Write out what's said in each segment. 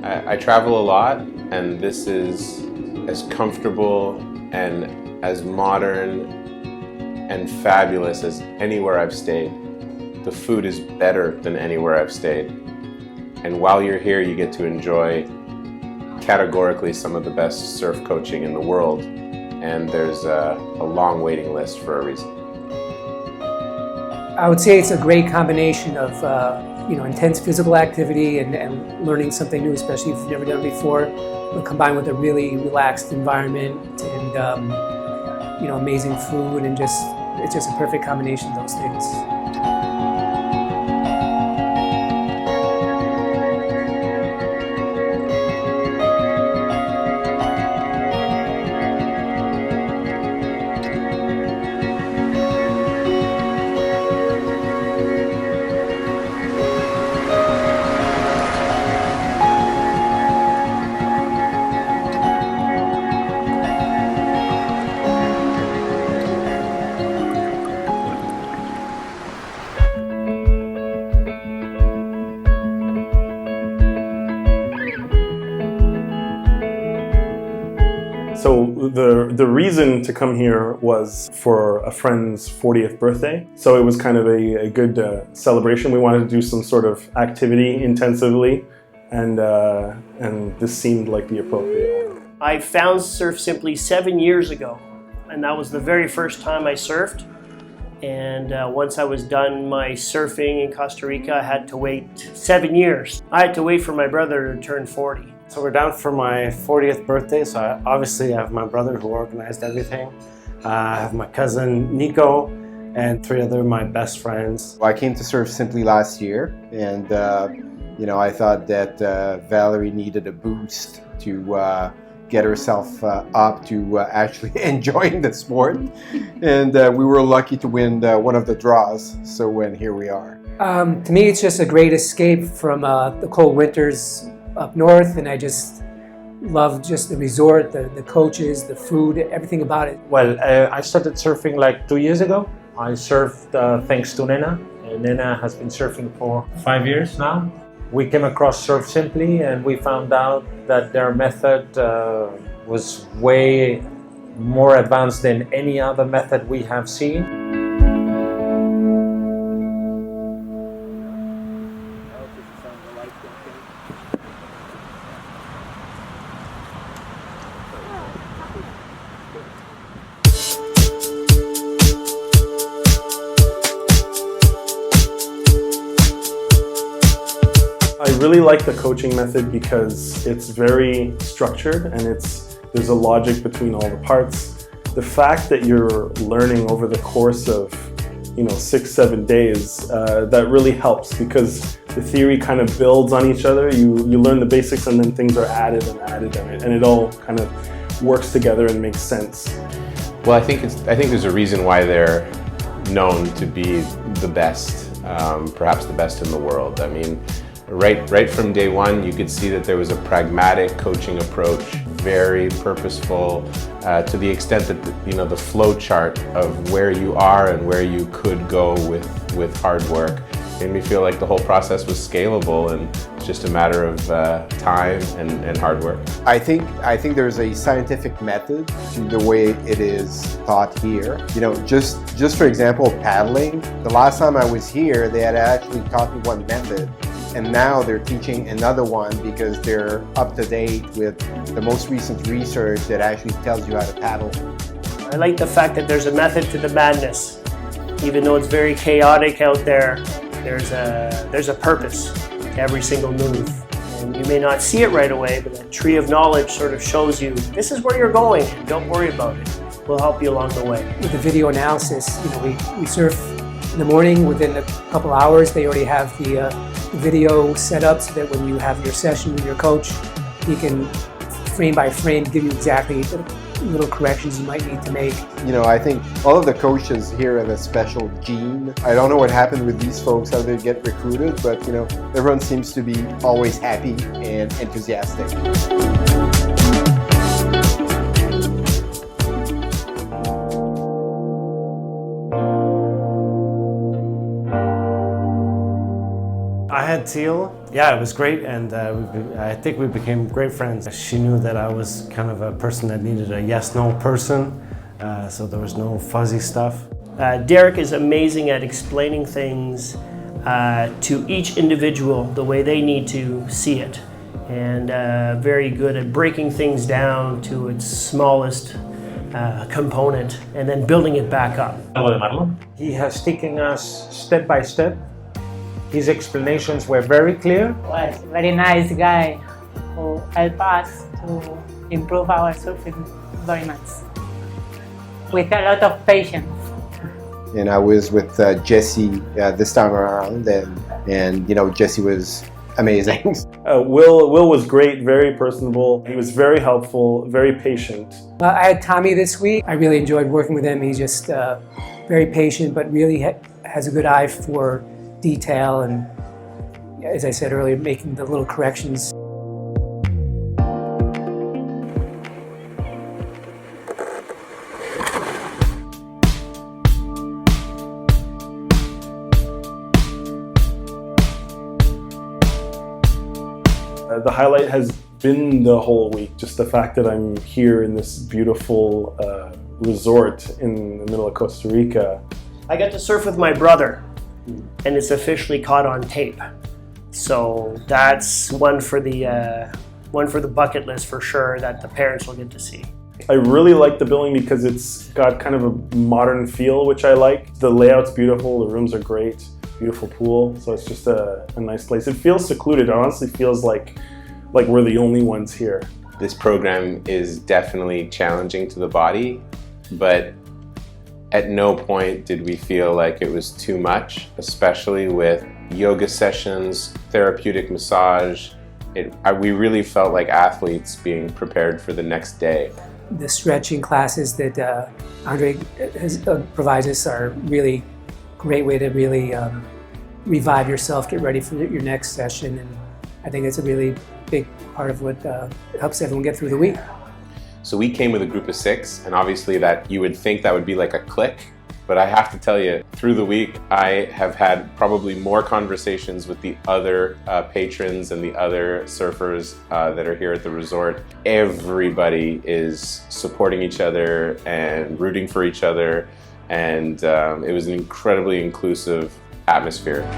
I travel a lot, and this is as comfortable and as modern and fabulous as anywhere I've stayed. The food is better than anywhere I've stayed. And while you're here, you get to enjoy categorically some of the best surf coaching in the world. And there's a long waiting list for a reason. I would say it's a great combination of intense physical activity and learning something new, especially if you've never done it before, but combined with a really relaxed environment and amazing food, and it's just a perfect combination of those things. So the reason to come here was for a friend's 40th birthday. So it was kind of a good celebration. We wanted to do some sort of activity intensively, and this seemed like the appropriate one. I found Surf Simply 7 years ago, and that was the very first time I surfed. And once I was done my surfing in Costa Rica, I had to wait 7 years. I had to wait for my brother to turn 40. So we're down for my 40th birthday, so obviously I have my brother who organized everything. I have my cousin Nico and 3 other of my best friends. I came to Surf Simply last year, and I thought that Valerie needed a boost to get herself up to actually enjoying the sport, and we were lucky to win one of the draws, so here we are. To me, it's just a great escape from the cold winters up north, and I just love just the resort, the coaches, the food, everything about it. Well, I started surfing like 2 years ago. I surfed thanks to Nena, and Nena has been surfing for 5 years now. We came across Surf Simply, and we found out that their method was way more advanced than any other method we have seen. I really like the coaching method because it's very structured and there's a logic between all the parts. The fact that you're learning over the course of 6-7 days, that really helps because the theory kind of builds on each other. You learn the basics and then things are added and it all kind of works together and makes sense. Well, I think there's a reason why they're known to be the best, perhaps the best in the world. I mean, right from day one, you could see that there was a pragmatic coaching approach, very purposeful, to the extent that the flow chart of where you are and where you could go with hard work made me feel like the whole process was scalable, and it's just a matter of time and hard work. I think there's a scientific method to the way it is taught here. Just for example, paddling. The last time I was here, they had actually taught me one method, and now they're teaching another one because they're up to date with the most recent research that actually tells you how to paddle. I like the fact that there's a method to the madness. Even though it's very chaotic out there, there's a purpose to every single move. And you may not see it right away, but that tree of knowledge sort of shows you, this is where you're going, don't worry about it. We'll help you along the way. With the video analysis, we surf in the morning. Within a couple hours, they already have the video set up so that when you have your session with your coach, he can frame by frame give you exactly the little corrections you might need to make. I think all of the coaches here have a special gene. I don't know what happened with these folks, how they get recruited, but everyone seems to be always happy and enthusiastic. I had head seal. Yeah, it was great, and I think we became great friends. She knew that I was kind of a person that needed a yes/no person, so there was no fuzzy stuff. Derek is amazing at explaining things to each individual the way they need to see it, and very good at breaking things down to its smallest component and then building it back up. Hello, Marlon. He has taken us step by step. His explanations were very clear. Was a very nice guy who helped us to improve our surfing very much with a lot of patience. And I was with Jesse this time around, and you know, Jesse was amazing. Will was great, very personable. He was very helpful, very patient. I had Tommy this week. I really enjoyed working with him. He's just very patient, but really has a good eye for detail and, as I said earlier, making the little corrections. The highlight has been the whole week, just the fact that I'm here in this beautiful resort in the middle of Costa Rica. I got to surf with my brother, and it's officially caught on tape. So that's one for the bucket list for sure that the parents will get to see. I really like the building because it's got kind of a modern feel, which I like. The layout's beautiful, the rooms are great, beautiful pool, so it's just a nice place. It feels secluded. It honestly feels like we're the only ones here. This program is definitely challenging to the body, but at no point did we feel like it was too much, especially with yoga sessions, therapeutic massage. We really felt like athletes being prepared for the next day. The stretching classes that Andre provides us are really great way to really revive yourself, get ready for your next session, and I think it's a really big part of what helps everyone get through the week. So we came with a group of 6, and obviously that you would think that would be like a clique, but I have to tell you, through the week I have had probably more conversations with the other patrons and the other surfers that are here at the resort. Everybody is supporting each other and rooting for each other, and it was an incredibly inclusive atmosphere.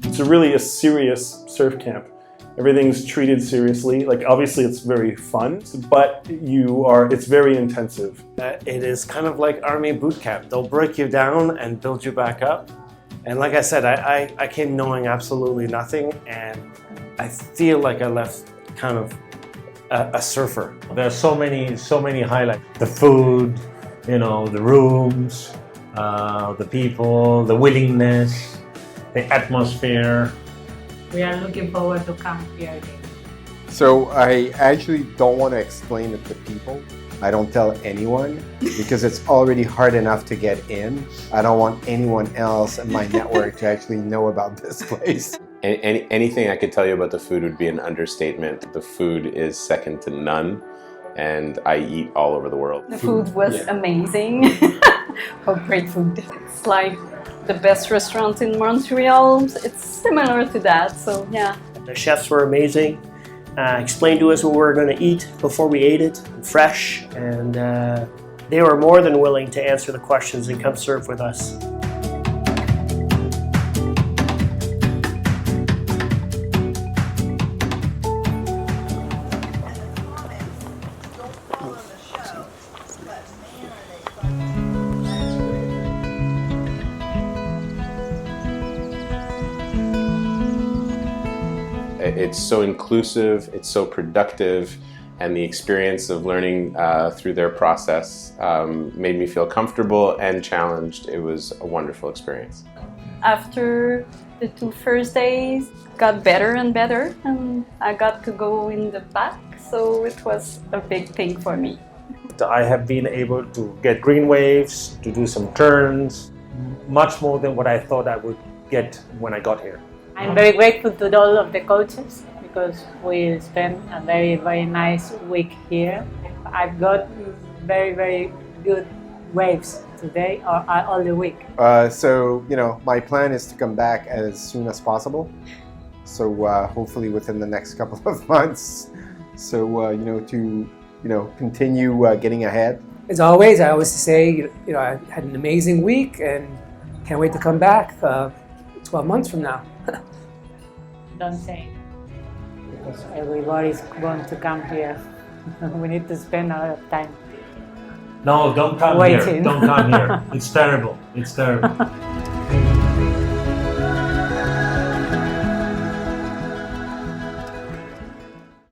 It's really a serious surf camp. Everything's treated seriously. Like, obviously it's very fun, but it's very intensive. It is kind of like Army boot camp. They'll break you down and build you back up. And like I said, I came knowing absolutely nothing, and I feel like I left kind of a surfer. There are so many highlights. The food, you know, the rooms, the people, the willingness, the atmosphere. We are looking forward to come here again. So I actually don't want to explain it to people. I don't tell anyone because it's already hard enough to get in. I don't want anyone else in my network to actually know about this place. Anything I could tell you about the food would be an understatement. The food is second to none, and I eat all over the world. The food was amazing. Oh, great food. It's like the best restaurant in Montreal. It's similar to that, so yeah. The chefs were amazing. Explained to us what we were going to eat before we ate it, fresh, and they were more than willing to answer the questions and come serve with us. It's so inclusive, it's so productive, and the experience of learning through their process made me feel comfortable and challenged. It was a wonderful experience. After the 2 first days, got better and better, and I got to go in the back, so it was a big thing for me. I have been able to get green waves, to do some turns, much more than what I thought I would get when I got here. I'm very grateful to all of the coaches because we spent a very, very nice week here. I've got very good waves today or all the week. So, my plan is to come back as soon as possible. So hopefully within the next couple of months. So, to, continue getting ahead. As always, I always say, I had an amazing week and can't wait to come back 12 months from now. Don't say because everybody's going to come here. We need to spend a lot of time. No, don't come here. Waiting. Don't come here. It's terrible. It's terrible.